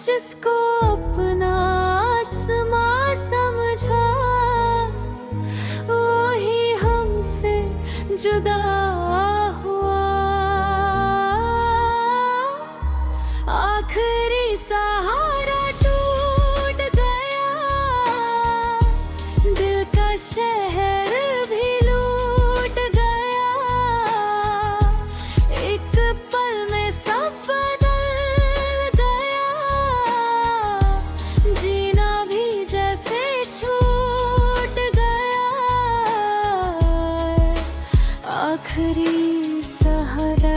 जिसको अपना आसमां समझा, वही हमसे जुदा हुआ। आखिरी सहारा टूट गया, दिल का शहर भी लूट गया। एक पल में सब बदल गया, जीना भी जैसे छूट गया। आखिरी सहारा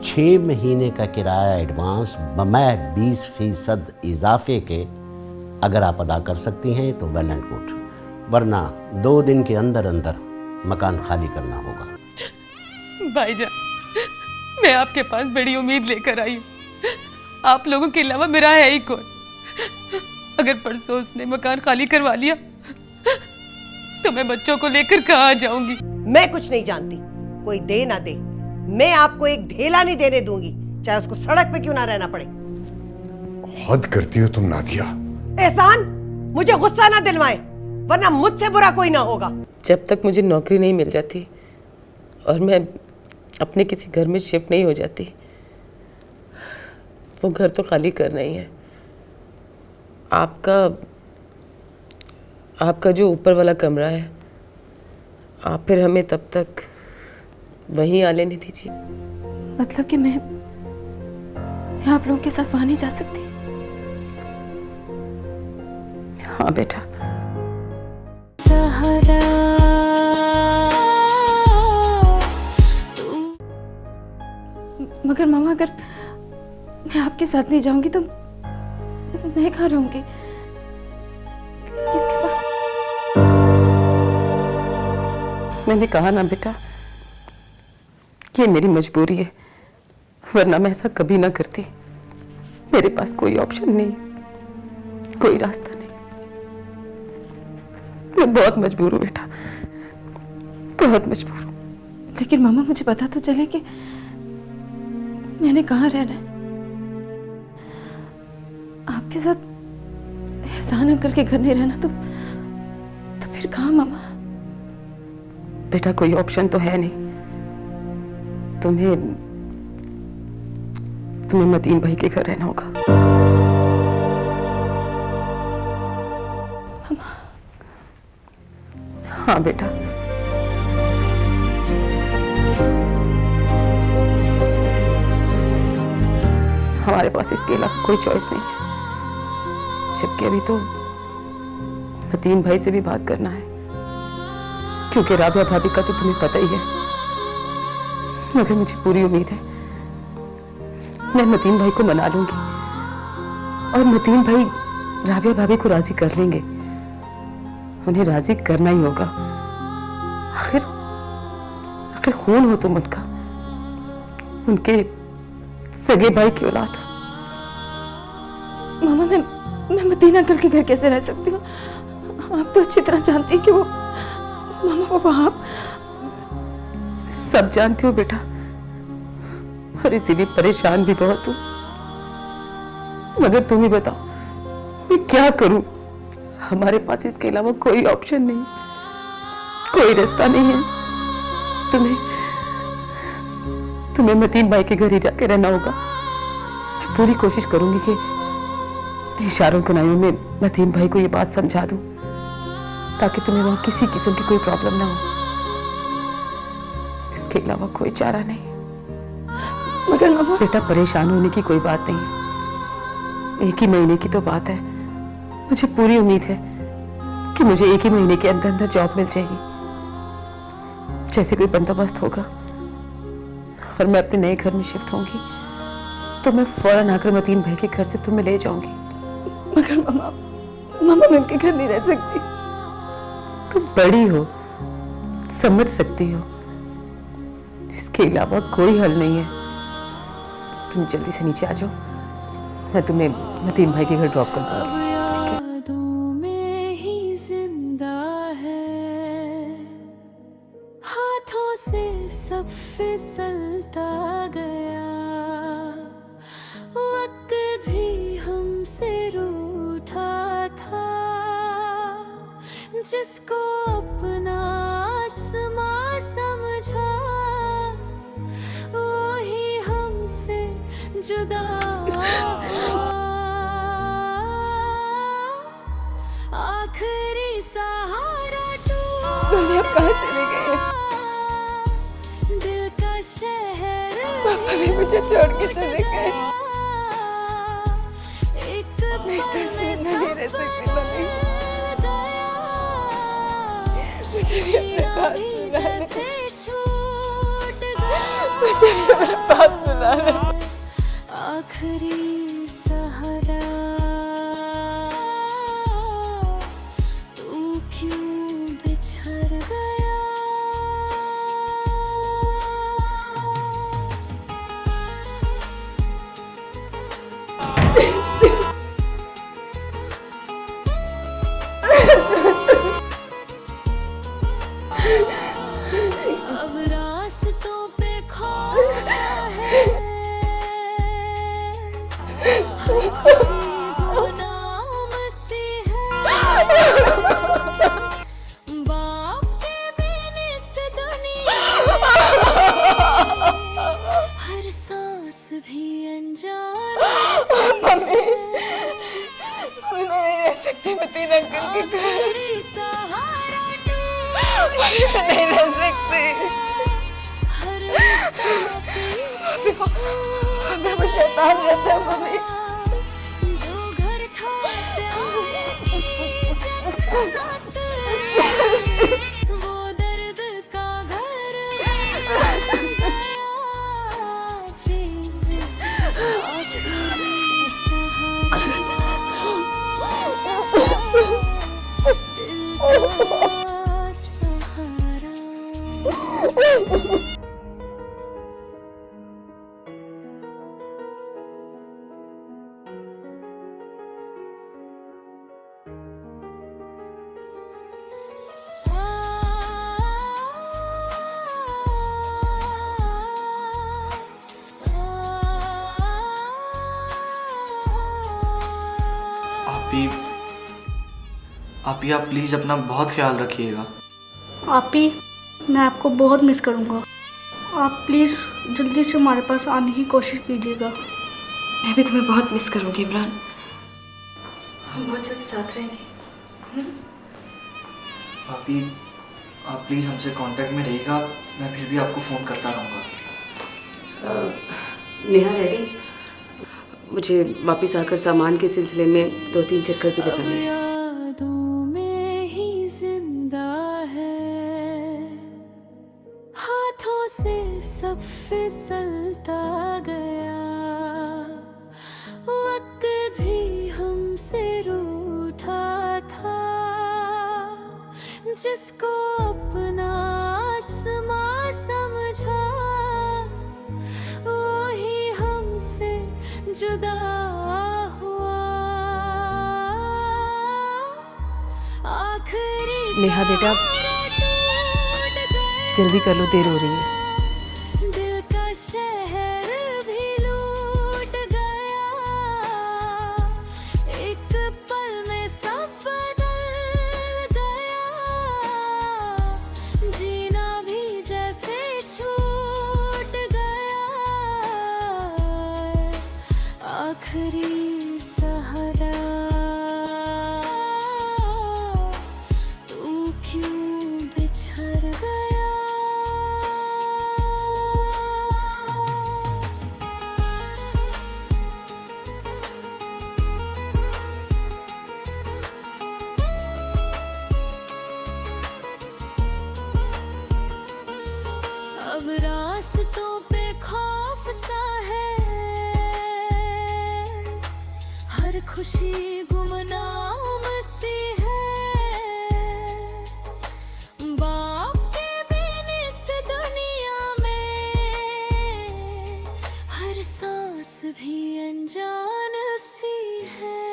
6 महीने का किराया एडवांस बमैह 20% इजाफे के अगर आप अदा कर सकती हैं तो वेल एंड गुड, वरना 2 दिन के अंदर अंदर मकान खाली करना होगा। भाईजान, मैं आपके पास बड़ी उम्मीद लेकर आई हूँ। आप लोगों के अलावा मेरा है ही कौन? अगर परसों उसने मकान खाली करवा लिया तो मैं बच्चों को लेकर कहाँ जाऊंगी? मैं कुछ नहीं जानती, कोई दे ना दे, मैं आपको एक ढेला नहीं देने दूंगी, चाहे उसको सड़क पे क्यों ना रहना पड़े। हद करती हो तुम नादिया। एहसान, मुझे गुस्सा ना दिलवाए, वरना मुझसे बुरा कोई ना होगा। जब तक मुझे नौकरी नहीं मिल जाती और मैं अपने किसी घर में शिफ्ट नहीं हो जाती, वो घर तो खाली करना ही है। आपका जो ऊपर वाला कमरा है, आप फिर हमें तब तक वहीं आ लेने दीजिए। मतलब कि मैं आप लोगों के साथ वहां नहीं जा सकती? हाँ बेटा। सहारा मगर मामा, अगर मैं आपके साथ नहीं जाऊंगी तो मैं कहाँ रहूंगी? किसके पास? मैंने कहा ना बेटा, ये मेरी मजबूरी है, वरना मैं ऐसा कभी ना करती। मेरे पास कोई ऑप्शन नहीं, कोई रास्ता नहीं। मैं बहुत मजबूर हूँ बेटा, बहुत मजबूर हूँ। लेकिन मामा, मुझे पता तो चले कि मैंने कहाँ रहना है। आपके साथ एहसान अंकल के घर नहीं रहना तो फिर कहाँ मामा? बेटा कोई ऑप्शन तो है नहीं। तुम्हें मतीन भाई के घर रहना होगा। हाँ बेटा। हमारे पास इसके अलावा कोई चॉइस नहीं है, जबकि अभी तो मतीन भाई से भी बात करना है, क्योंकि राबिया भाभी का तो तुम्हें पता ही है। मगर मुझे पूरी उम्मीद है मैं मतीन भाई को मना लूंगी और मतीन भाई राबिया भाभी को राजी कर लेंगे। उन्हें राजी करना ही होगा, आखिर खून हो तुम उनका, उनके सगे भाई की औलाद हो। मामा, मैं मतीन अंकल के घर कैसे रह सकती हूँ? आप तो अच्छी तरह जानती हैं कि वो मामा वो वहां। सब जानती हो बेटा, और इसीलिए परेशान भी बहुत हूं। मगर तुम ही बताओ मैं क्या करूं? हमारे पास इसके अलावा कोई ऑप्शन नहीं, कोई रास्ता नहीं है। तुम्हें मतीन भाई के घर ही जाके रहना होगा। मैं पूरी कोशिश करूंगी कि इशारों कनाइयों में मतीन भाई को ये बात समझा दूं, ताकि तुम्हें वहां किसी किस्म की कोई प्रॉब्लम ना हो। इसके अलावा कोई चारा नहीं। मगर मामा, बेटा परेशान होने की कोई बात नहीं है, 1 ही महीने की तो बात है। मुझे पूरी उम्मीद है कि मुझे 1 ही महीने के अंदर अंदर जॉब मिल जाएगी। जैसे कोई बंदोबस्त होगा और मैं अपने नए घर में शिफ्ट होंगी तो मैं फौरन आकर मतीन भाई के घर से तुम्हें ले जाऊंगी। मगर मामा, मैं उनके घर नहीं रह सकती। तुम बड़ी हो, समझ सकती हो, इसके अलावा कोई हल नहीं है। तुम जल्दी से नीचे आ जाओ, मैं तुम्हें मतीन भाई के घर ड्रॉप कर दूंगी। यादों में ही जिंदा है, हाथों से सब फिसलता गया। जिसको अपना आसमां समझा वो ही हमसे जुदा हुआ। आखिरी सहारा मम्मी आप कहाँ चले गए? दिल का शहर पापा भी मुझे छोड़ के चले गए। एक मैं इस तस्वीर में नहीं रह सकती मम्मी, मुझे भी अपने पास बुला ले, मुझे भी अपने पास बुला ले। आखिरी सहारा तू क्यों बिछड़ गया। अब रास्तों पे खौफ है, गुमनाम सी है। बाप के बिन इस दुनिया हर सांस भी अनजान मम्मी मैं नहीं रह सकती मतीन अंकल के घर, आखिरी सहारा मम्मी मैं नहीं रह सकती। हर रिश्ता मम्मी वो शैतान रहता है मम्मी। जो घर था प्यार की जन्नत, वो दर्द का घर बन गया। चैन आखिरी सहारा दिल का सहारा। आप प्लीज़ अपना बहुत ख्याल रखिएगा। आपी मैं आपको बहुत मिस करूँगा। आप प्लीज़ जल्दी से हमारे पास आने की कोशिश कीजिएगा। मैं भी तुम्हें बहुत मिस करूंगी इमरान। हम बहुत जल्द साथ रहेंगे। आप प्लीज़ हमसे कांटेक्ट में रहिएगा, मैं फिर भी आपको फ़ोन करता रहूँगा। नेहा रेडी? मुझे वापस आकर सामान के सिलसिले में 2-3 चक्कर भी लगाने हैं। यादों में ही जिंदा है, हाथों से सब फिसलता गया। वक्त भी हमसे रूठा था, जिसको अपना आसमां समझा वो ही हमसे जुदा हुआ। आखिरी नेहा बेटा जल्दी कर लो, देर हो रही है। दिल का शहर भी लूट गया। एक पल में सब बदल गया। जीना भी जैसे छूट गया। आखिरी सहारा तू क्यों बिछड़ गया। अब रास्तों पे खौफ सा है, हर खुशी गुमनाम सी है। बाप के बिन इस दुनिया में हर सांस भी अनजान सी है।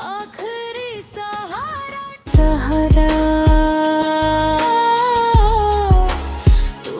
आखिरी सहारा सहारा तू।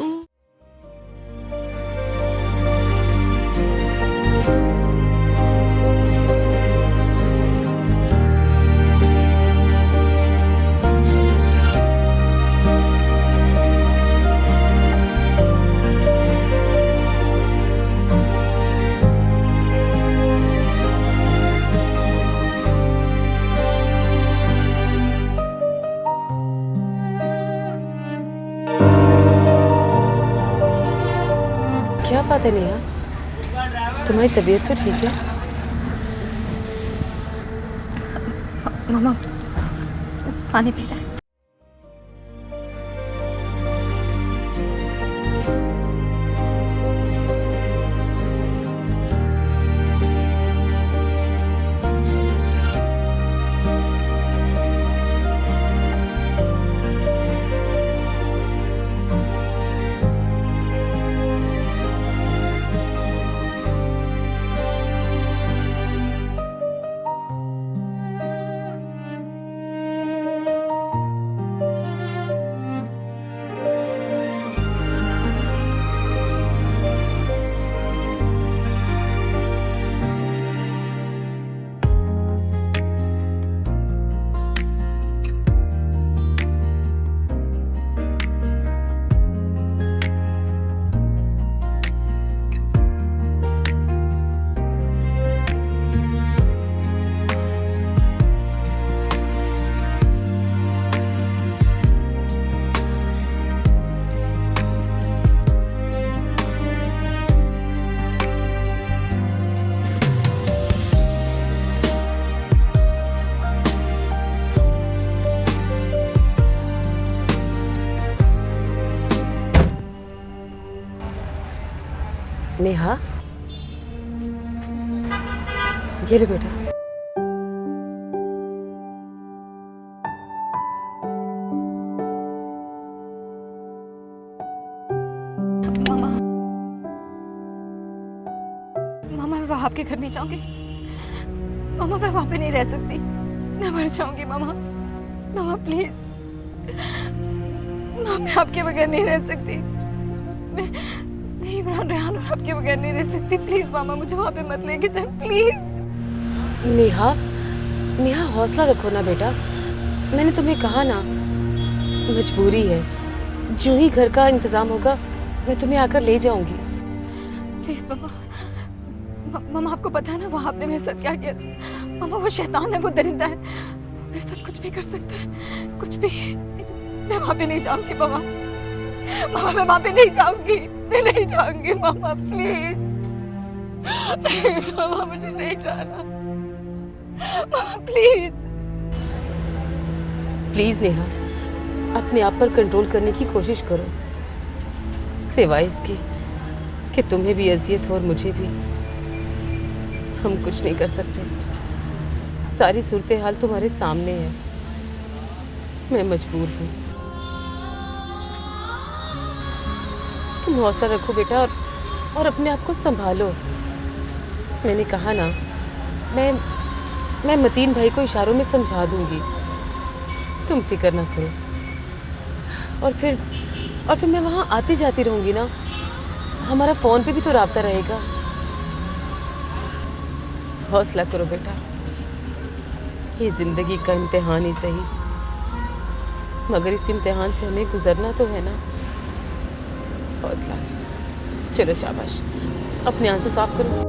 बात है नेहा, तुम्हारी तबीयत तो ठीक है? मामा पानी पी रहा है। नेहा, ये ले बेटा। मामा मामा मैं वहाँ आपके घर नहीं जाऊंगी। मामा मैं वहाँ पे नहीं रह सकती, मैं मर जाऊंगी। मामा मामा प्लीज, मामा मैं आपके बगैर नहीं रह सकती। मैं इमरान रेहान और आपके बगैर नहीं रह सकती। प्लीज मामा मुझे वहाँ पे मत लेके जाए प्लीज। नेहा, नेहा हौसला रखो ना बेटा, मैंने तुम्हें कहा ना मजबूरी है। जो ही घर का इंतजाम होगा मैं तुम्हें आकर ले जाऊंगी। प्लीज मामा, मामा आपको पता है ना वो आपने मेरे साथ क्या किया था। मामा वो शैतान है, वो दरिंदा है, मेरे साथ कुछ भी कर सकता है, कुछ भी। मैं वहाँ पे नहीं जाऊंगी मामा, मामा मैं वहाँ पे नहीं जाऊंगी, मैं नहीं जाऊंगी मामा प्लीज प्लीज मामा मुझे नहीं जाना मामा प्लीज। प्लीज नेहा, अपने आप पर कंट्रोल करने की कोशिश करो, सिवाय इसके कि तुम्हें भी अजियत हो और मुझे भी। हम कुछ नहीं कर सकते, सारी सूरत हाल तुम्हारे सामने है। मैं मजबूर हूँ। तुम हौसला रखो बेटा और अपने आप को संभालो। मैंने कहा ना, मैं मतीन भाई को इशारों में समझा दूंगी, तुम फिक्र ना करो। और फिर मैं वहाँ आती जाती रहूंगी ना, हमारा फ़ोन पे भी तो राब्ता रहेगा। हौसला करो बेटा, ये ज़िंदगी का इम्तिहान ही सही, मगर इस इम्तिहान से हमें गुजरना तो है ना। हौसला, चलो शाबाश, अपने आंसू साफ करो।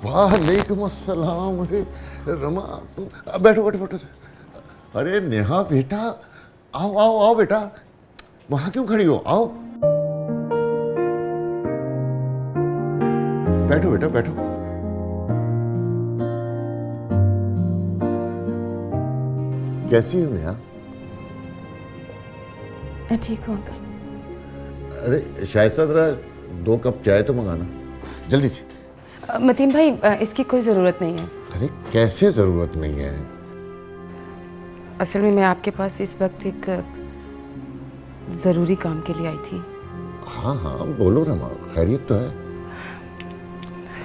वालेकुम अस्सलाम। अरे रमा, बैठो बैठो बैठो। अरे नेहा बेटा, आओ आओ आओ बेटा, वहां क्यों खड़ी हो, आओ बैठो बेटा बैठो। कैसी हो नेहा? मैं ठीक हूँ अंकल। अरे शायद जरा 2 कप चाय तो मंगाना जल्दी से। मतीन भाई, इसकी कोई ज़रूरत नहीं है। अरे कैसे ज़रूरत नहीं है? असल में मैं आपके पास इस वक्त एक ज़रूरी काम के लिए आई थी। हाँ हाँ बोलो रमा, खैरियत तो है?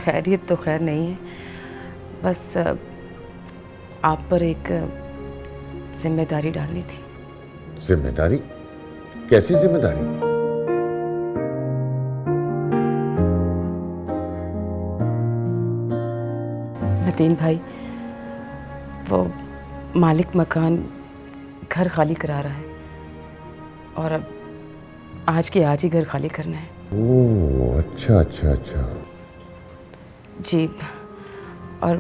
खैरियत तो खैर नहीं है, बस आप पर एक जिम्मेदारी डालनी थी। जिम्मेदारी? कैसी जिम्मेदारी? मतीन भाई, वो मालिक मकान घर खाली करा रहा है और अब आज के आज ही घर खाली करना है। ओह अच्छा अच्छा अच्छा। जी, और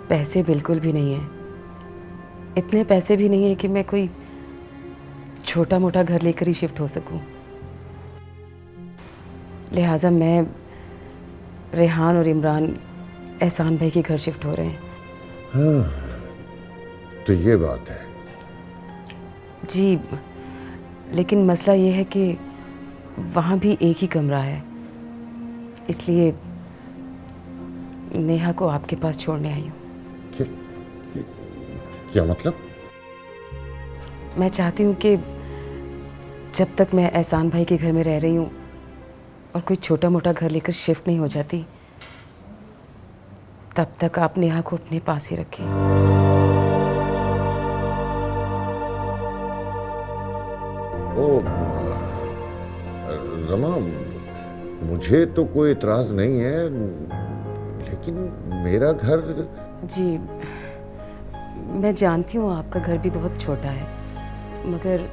पैसे बिल्कुल भी नहीं है। इतने पैसे भी नहीं है कि मैं कोई छोटा मोटा घर लेकर ही शिफ्ट हो सकूं। लिहाजा मैं, रेहान और इमरान एहसान भाई के घर शिफ्ट हो रहे हैं। हाँ तो ये बात है। जी, लेकिन मसला ये है कि वहाँ भी एक ही कमरा है, इसलिए नेहा को आपके पास छोड़ने आई हूँ। क्या मतलब? मैं चाहती हूँ कि जब तक मैं एहसान भाई के घर में रह रही हूँ और कोई छोटा मोटा घर लेकर शिफ्ट नहीं हो जाती, तब तक आप नेहा को अपने पास ही रखें। ओ रमा, मुझे तो कोई इतराज नहीं है, लेकिन मेरा घर। जी, मैं जानती हूँ आपका घर भी बहुत छोटा है, मगर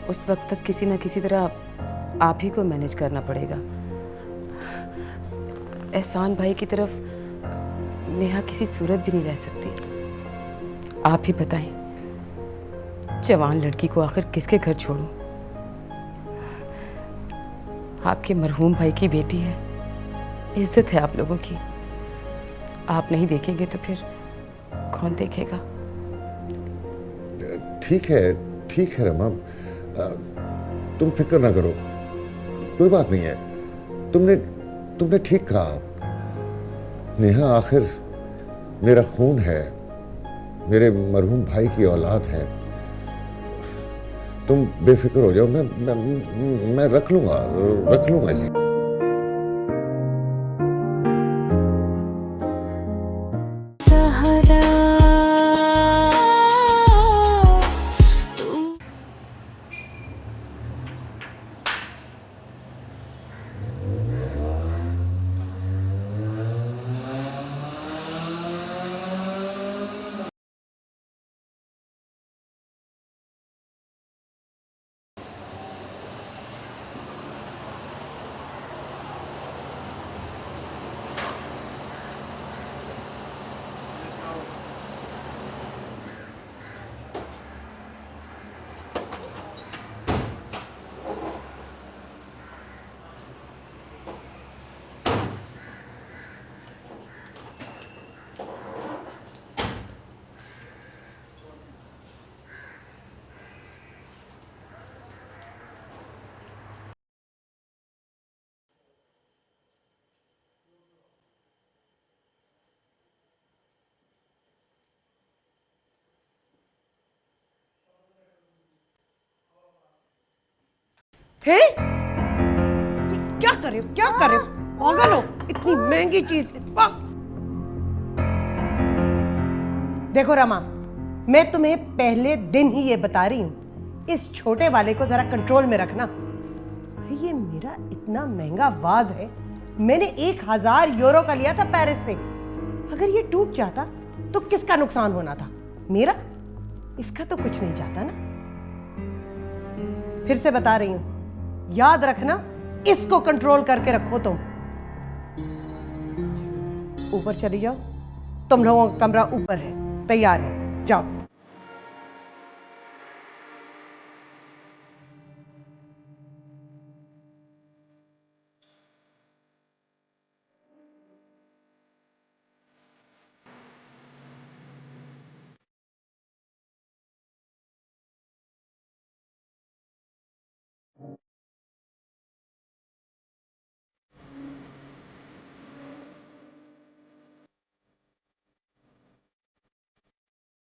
उस वक्त तक किसी न किसी तरह आप ही को मैनेज करना पड़ेगा। एहसान भाई की तरफ नेहा किसी सूरत भी नहीं रह सकती। आप ही बताएं, जवान लड़की को आखिर किसके घर छोड़ूं? आपके मरहूम भाई की बेटी है, इज्जत है आप लोगों की। आप नहीं देखेंगे तो फिर कौन देखेगा? ठीक है रमा, तुम फिक्र ना करो, कोई बात नहीं है। तुमने ठीक कहा। नेहा आखिर मेरा खून है, मेरे मरहूम भाई की औलाद है। तुम बेफिक्र हो जाओ, मैं रख लूंगा इसे। हे? ये क्या कर रहे हो? पागल हो? इतनी महंगी चीज। देखो रमा, मैं तुम्हें पहले दिन ही ये बता रही हूं, इस छोटे वाले को जरा कंट्रोल में रखना। ये मेरा इतना महंगा वाज है, मैंने 1000 यूरो का लिया था पेरिस से। अगर ये टूट जाता तो किसका नुकसान होना था? मेरा? इसका तो कुछ नहीं जाता ना। फिर से बता रही हूं, याद रखना, इसको कंट्रोल करके रखो। तुम ऊपर चली जाओ, तुम लोगों का कमरा ऊपर है, तैयार है, जाओ।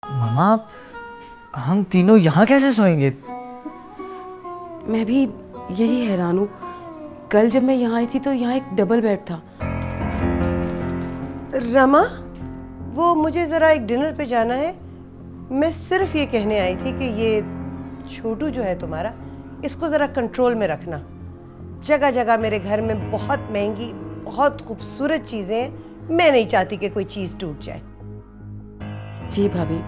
मामा, हम तीनों यहाँ कैसे सोएंगे? मैं भी यही हैरान हूँ। कल जब मैं यहाँ आई थी तो यहाँ एक डबल बेड था। रमा, वो मुझे जरा एक डिनर पे जाना है। मैं सिर्फ ये कहने आई थी कि ये छोटू जो है तुम्हारा, इसको जरा कंट्रोल में रखना। जगह जगह मेरे घर में बहुत महंगी, बहुत खूबसूरत चीजें हैं, मैं नहीं चाहती कि कोई चीज टूट जाए। जी भाभी,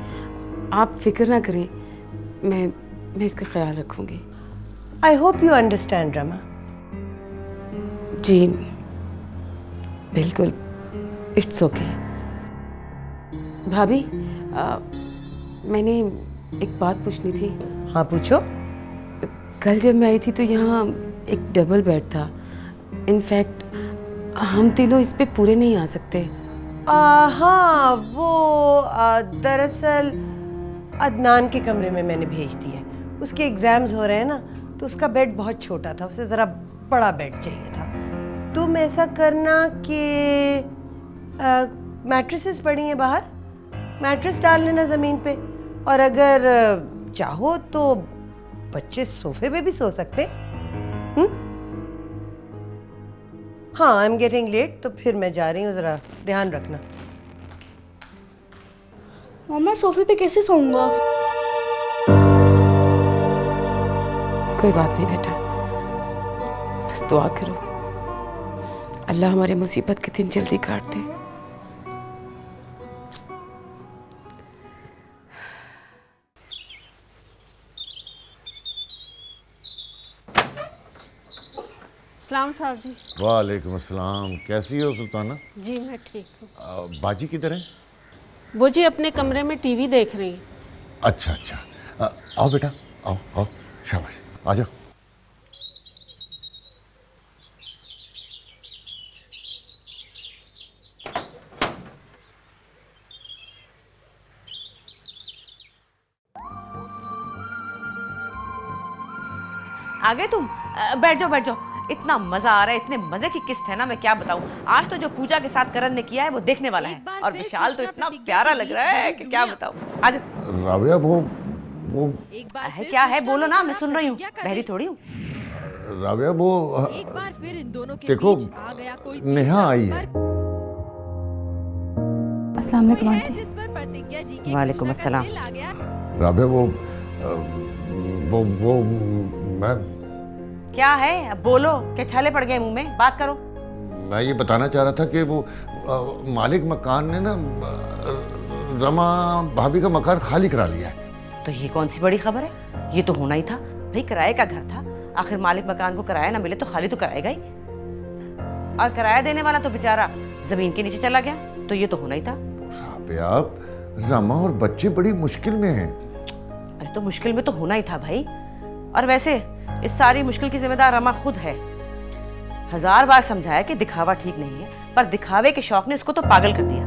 आप फिक्र ना करें, मैं मैं इसका ख्याल रखूंगी। I hope you understand Rama. जी बिल्कुल, इट्स ओके। भाभी मैंने एक बात पूछनी थी। हाँ पूछो। कल जब मैं आई थी तो यहाँ एक डबल बेड था। इनफैक्ट हम तीनों इस पे पूरे नहीं आ सकते। हाँ वो दरअसल अदनान के कमरे में मैंने भेज दिया है। उसके एग्जाम्स हो रहे हैं ना, तो उसका बेड बहुत छोटा था, उसे ज़रा बड़ा बेड चाहिए था। तुम ऐसा करना कि मैट्रेसेस पड़ी हैं बाहर, मैट्रेस डाल लेना ज़मीन पे, और अगर चाहो तो बच्चे सोफे पे भी सो सकते हैं। हाँ आई एम गेटिंग लेट, तो फिर मैं जा रही हूँ, ज़रा ध्यान रखना। मम्मा सोफे पे कैसे सोऊंगा? कोई बात नहीं बेटा, बस दुआ करो अल्लाह हमारी मुसीबत के दिन जल्दी काट दे। सलाम साहब जी। वालेकुम अस्सलाम। कैसी हो सुल्ताना? जी मैं ठीक हूँ। बाजी किधर है? वो जी अपने कमरे में टीवी देख रही हैं। अच्छा अच्छा, आओ बेटा, आओ आओ, शाबाश, आ जाओ। आ गए तुम? बैठ जाओ बैठ जाओ। इतना मजा आ रहा है, इतने मजे की किस्त है ना, मैं क्या बताऊं। आज तो जो पूजा के साथ करण ने किया है वो देखने वाला है, और विशाल तो इतना प्यारा लग रहा है कि क्या बताऊं। आज राबिया वो है क्या है, बोलो ना, मैं सुन रही हूँ, बहरी थोड़ी हूँ। राबिया वो देखो नेहा आई है। अस्सलाम वालेकुम आंटी। वालेकुम अस्सलाम। राबिया वो मैं क्या है, अब बोलो, क्या छाले पड़ गए मुंह में, बात करो। मैं ये बताना चाह रहा था कि वो मालिक मकान ने ना रमा भाभी का मकान खाली करा लिया है। तो ये कौन सी बड़ी खबर है, ये तो होना ही था भाई, किराए का घर था, आखिर मालिक मकान को किराया ना मिले तो खाली तो कराएगा ही, और किराया देने वाला तो बेचारा जमीन के नीचे चला गया, तो ये तो होना ही था। आप रमा और बच्चे बड़ी मुश्किल में हैं। अरे तो मुश्किल में तो होना ही था भाई, और वैसे इस सारी मुश्किल की जिम्मेदार रमा खुद है। 1000 बार समझाया कि दिखावा ठीक नहीं है, पर दिखावे के शौक ने उसको तो पागल कर दिया।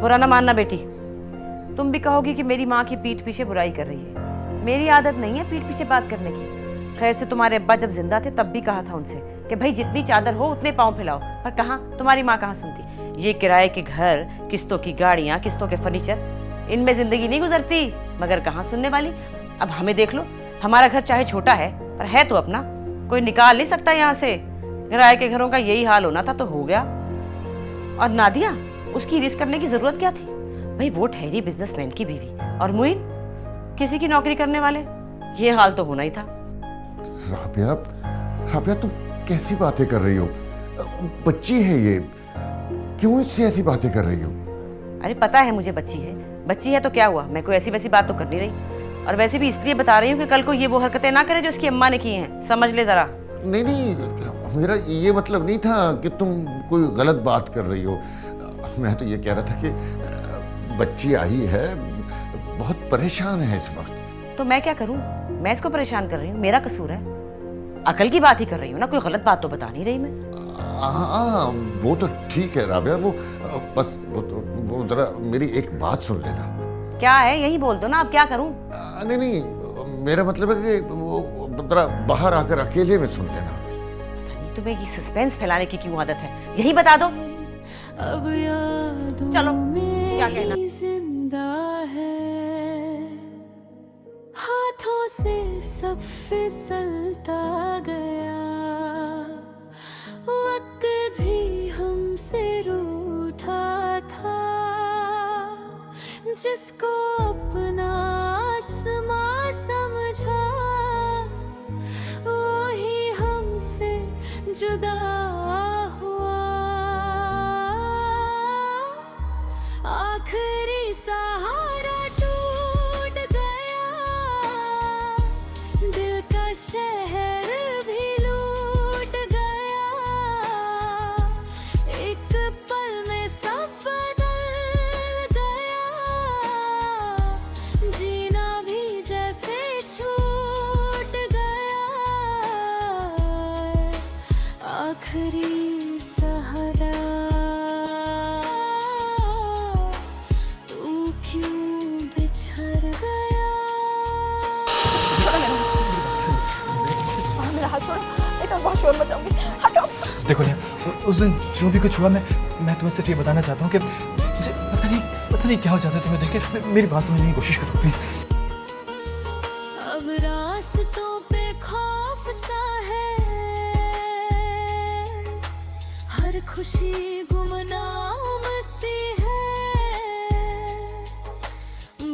बुरा ना मानना बेटी, तुम भी कहोगी कि मेरी माँ की पीठ पीछे बुराई कर रही है। मेरी आदत नहीं है पीठ पीछे बात करने की। खैर से तुम्हारे अब्बा जब जिंदा थे तब भी कहा था उनसे कि भाई जितनी चादर हो उतने पाँव फैलाओ, पर कहाँ, तुम्हारी माँ कहाँ सुनती। ये किराए के घर, किस्तों की गाड़ियाँ, किस्तों के फर्नीचर, इनमें जिंदगी नहीं गुजरती, मगर कहाँ सुनने वाली। अब हमें देख लो, हमारा घर चाहे छोटा है पर है तो अपना, कोई निकाल नहीं सकता यहाँ से। किराए के घरों का यही हाल होना था तो हो गया। और नादिया, उसकी रिस्क करने की जरूरत क्या थी भाई, वो ठहरी बिजनेसमैन की बीवी, और मुइन किसी की नौकरी करने वाले, ये हाल तो होना ही था। राबिया तुम कैसी बातें कर रही हो, बच्ची है ये, क्यों इससे ऐसी बातें कर रही हो? अरे पता है मुझे बच्ची है तो क्या हुआ, मैं कोई ऐसी वैसी बात तो कर नहीं रही, और वैसे भी इसलिए बता रही हूँ कि कल को ये वो हरकतें ना करे जो उसकी अम्मा ने की हैं, समझ ले जरा। नहीं नहीं, मेरा ये मतलब नहीं था कि तुम कोई गलत बात कर रही हो। मैं तो ये कह रहा था कि बच्ची आई है, बहुत परेशान है इस वक्त। तो मैं क्या करूं, मैं इसको परेशान कर रही हूँ, मेरा कसूर है? अकल की बात ही कर रही हूँ ना, कोई गलत बात तो बता नहीं रही मैं। हाँ वो तो ठीक है राबिया, वो बस वो जरा मेरी एक बात सुन लेना। क्या है, यही बोल दो ना, अब क्या करूं? नहीं नहीं, मेरा मतलब है कि वो जरा बाहर आकर अकेले में सुन लेना। पता नहीं तुम्हें ये सस्पेंस फैलाने की क्यों आदत है, यही बता दो। अब यादों चलो, क्या कहना? में जिंदा है, हाथों से सब फिसलता गया, वक्त भी हमसे रूठा था, जिसको अपना आसमां समझा वो ही हमसे जुदा हुआ, आखिरी सहारा टूट गया, शोर मचाऊंगी। हटो। देखो नेहा, उस दिन जो भी कुछ हुआ, मैं तुम्हें सिर्फ ये बताना चाहता हूँ कि मुझे पता नहीं क्या हो जाता है तुम्हें देख के। मेरी बात समझने की कोशिश करो प्लीज। अब रास्तों पे खौफ सा है, हर खुशी गुमनाम सी है,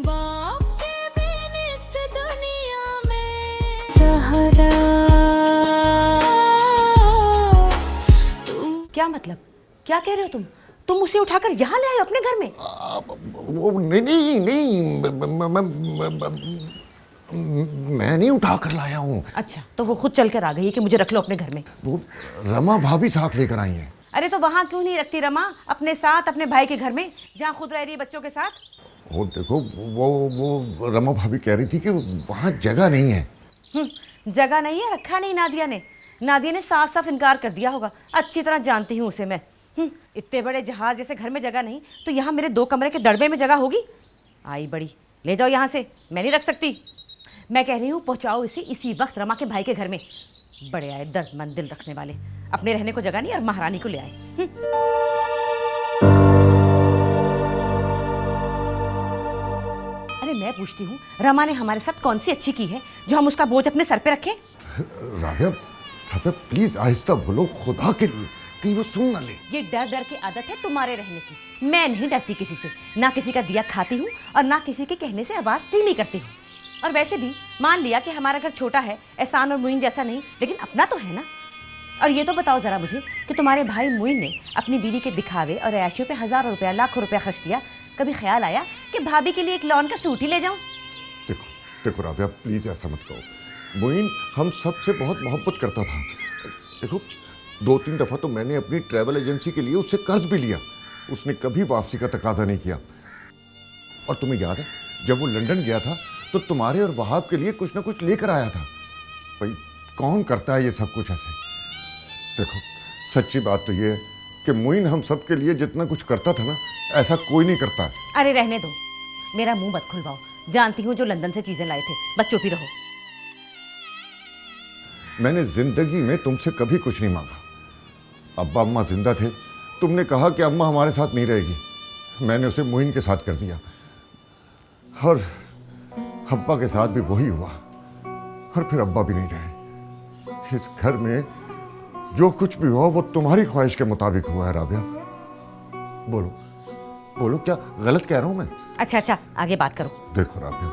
बाप के बिन इस दुनिया में सहारा। क्या मतलब, क्या कह रहे हो तुम उसे उठाकर यहाँ ले आए अपने घर में? वो नहीं, मैं नहीं उठा कर लाया हूँ। अच्छा, तो वो खुद चल कर आ गई कि मुझे रख लो अपने घर में? वो रमा भाभी साथ लेकर आई हैं। अरे तो वहाँ क्यों नहीं रखती रमा अपने साथ, अपने भाई के घर में, जहाँ खुद रह रही है बच्चों के साथ? वो देखो, वो रमा भाभी कह रही थी कि वहाँ जगह नहीं है। जगह नहीं है, रखा नहीं नादिया ने साफ साफ इनकार कर दिया होगा। अच्छी तरह जानती हूँ उसे मैं। इतने बड़े जहाज जैसे घर में जगह नहीं, तो यहाँ मेरे 2 कमरे के दड़बे में जगह होगी? आई बड़ी, ले जाओ यहाँ से, मैं नहीं रख सकती। मैं कह रही हूँ पहुँचाओ इसे इसी वक्त रमा के भाई के घर में। बड़े आए दर्दमंद दिल रखने वाले, अपने रहने को जगह नहीं और महारानी को ले आए। अरे मैं पूछती हूँ, रमा ने हमारे साथ कौन सी अच्छी की है जो हम उसका बोझ अपने सर पे रखें? राबिया प्लीज आहिस्ता बोलो, खुदा के लिए, कहीं वो सुन ना ले। ये डर डर की आदत है तुम्हारे रहने की। मैं नहीं डरती किसी से, ना किसी का दिया खाती हूँ और ना किसी के कहने से आवाज़ धीमी करती हूँ। और वैसे भी मान लिया कि हमारा घर छोटा है, एहसान और मुइन जैसा नहीं, लेकिन अपना तो है ना। और ये तो बताओ ज़रा मुझे कि तुम्हारे भाई मुइन ने अपनी बीवी के दिखावे और ऐशियों पे हज़ारों रुपया, लाखों रुपया खर्च दिया। कभी ख्याल आया कि भाभी के लिए एक लॉन का सूट ही ले जाऊँ? देखो राबिया प्लीज ऐसा मत कहो। मुइन हम सबसे बहुत मोहब्बत करता था। देखो 2-3 दफ़ा तो मैंने अपनी ट्रैवल एजेंसी के लिए उससे कर्ज भी लिया, उसने कभी वापसी का तकाजा नहीं किया। और तुम्हें याद है जब वो लंदन गया था तो तुम्हारे और वहाब के लिए कुछ ना कुछ लेकर आया था। भाई कौन करता है ये सब कुछ ऐसे? देखो सच्ची बात तो ये है कि मुइन हम सब के लिए जितना कुछ करता था ना, ऐसा कोई नहीं करता है। अरे रहने दो, मेरा मुंह मत खुलवाओ। जानती हूँ जो लंदन से चीजें लाए थे, बस चुप ही रहो। मैंने जिंदगी में तुमसे कभी कुछ नहीं मांगा। अब्बा अम्मा जिंदा थे, तुमने कहा कि अम्मा हमारे साथ नहीं रहेगी, मैंने उसे मुइन के साथ कर दिया। और अब्बा के साथ भी वही हुआ, और फिर अब्बा भी नहीं रहे। इस घर में जो कुछ भी हुआ वो तुम्हारी ख्वाहिश के मुताबिक हुआ है राबिया। बोलो बोलो, क्या गलत कह रहा हूं मैं? अच्छा आगे बात करो। देखो राबिया,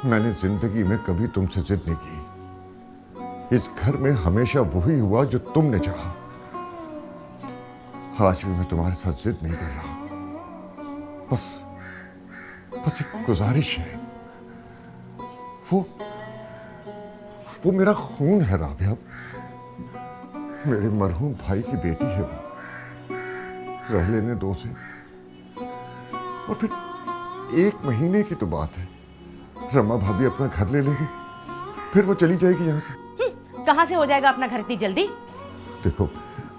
मैंने जिंदगी में कभी तुमसे जिद नहीं की। इस घर में हमेशा वही हुआ जो तुमने चाहा। आज भी मैं तुम्हारे साथ जिद नहीं कर रहा, बस एक गुजारिश है। वो मेरा खून है राबिया, मेरे मरहूम भाई की बेटी है वो। रह लेने दो से, और फिर 1 महीने की तो बात है, रमा भाभी अपना घर ले लेगी, फिर वो चली जाएगी यहाँ से। कहाँ से हो जाएगा अपना घर इतनी जल्दी? देखो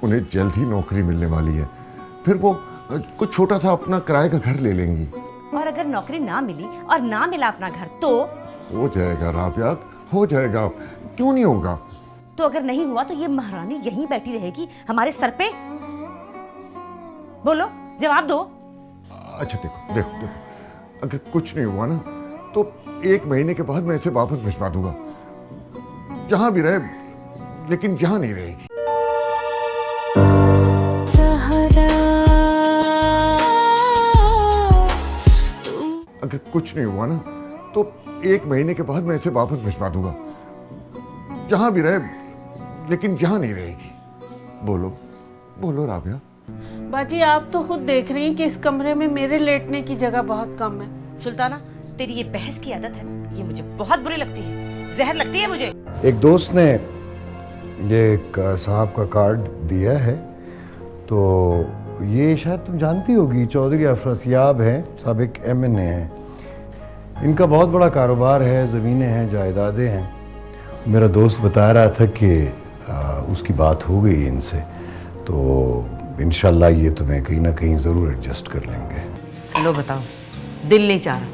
उन्हें जल्द ही नौकरी मिलने वाली है, फिर वो कुछ छोटा सा अपना किराए का घर ले लेंगी। और अगर नौकरी ना मिली और ना मिला अपना घर तो? हो जाएगा राबिया, हो जाएगा, क्यों नहीं होगा? तो अगर नहीं हुआ तो ये महारानी यहीं बैठी रहेगी हमारे सर पे? बोलो, जवाब दो। अच्छा देखो, अगर कुछ नहीं हुआ ना तो 1 महीने के बाद मैं इसे वापस भिजवा दूंगा, जहां भी रहे, लेकिन यहां नहीं रहेगी। अगर कुछ नहीं हुआ ना तो 1 महीने के बाद मैं इसे वापस भिजवा दूंगा, जहां भी रहे, लेकिन यहां नहीं रहेगी। बोलो राबिया। बाजी आप तो खुद देख रही हैं कि इस कमरे में मेरे लेटने की जगह बहुत कम है। सुल्ताना, तेरी ये बहस की आदत है ना, ये मुझे बहुत बुरी लगती है, जहर लगती है मुझे। एक दोस्त ने ये एक साहब का कार्ड दिया है, तो ये शायद तुम जानती होगी, चौधरी अफरसियाब हैं, साबिक MNA हैं। इनका बहुत बड़ा कारोबार है, ज़मीनें हैं, जायदादें हैं। मेरा दोस्त बता रहा था कि उसकी बात हो गई इनसे, तो इंशाल्लाह ये तुम्हें कहीं ना कहीं ज़रूर एडजस्ट कर लेंगे। लो बताओ, दिल नहीं चाह रहा,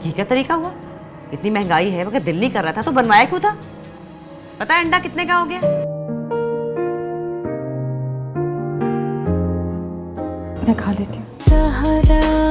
ये क्या तरीका हुआ? इतनी महंगाई है, अगर दिल नहीं कर रहा था तो बनवाया क्यों था? पता है अंडा कितने का हो गया? मैं खा लेती हूँ। सहारा